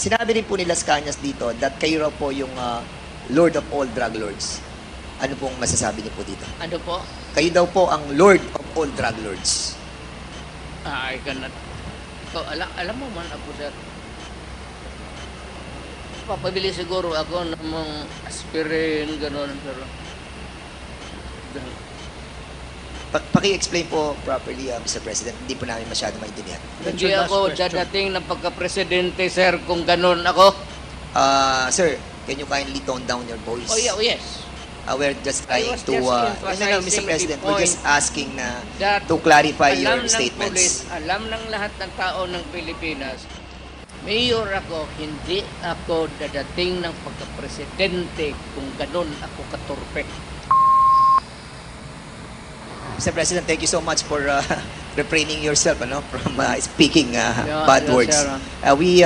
Sinabi rin po ni Las Cañas dito that kayo raw po yung Lord of all drug lords. Ano pong masasabi niyo po dito? Ano po? Kayo daw po ang Lord of all drug lords. I cannot. So, alam mo man ako, sir. Papabili siguro ako ng mga aspirin, gano'n. Pero, Paki-explain po properly, Mr. President. Hindi po namin masyado maintindihan. hindi ako dadating ng pagka-presidente, sir, kung gano'n ako. Sir, can you kindly tone down your voice? Oh, yeah, yes. We're just trying I was to... just no, emphasizing Mr. President, the we're just point asking na that to clarify your alam ng statements. pulis, alam ng lahat ng tao ng Pilipinas, mayor ako, hindi ako dadating ng pagka-presidente kung gano'n ako katurpe. Mr. President, thank you so much for refraining yourself from speaking Yeah, bad yes, words. sir. We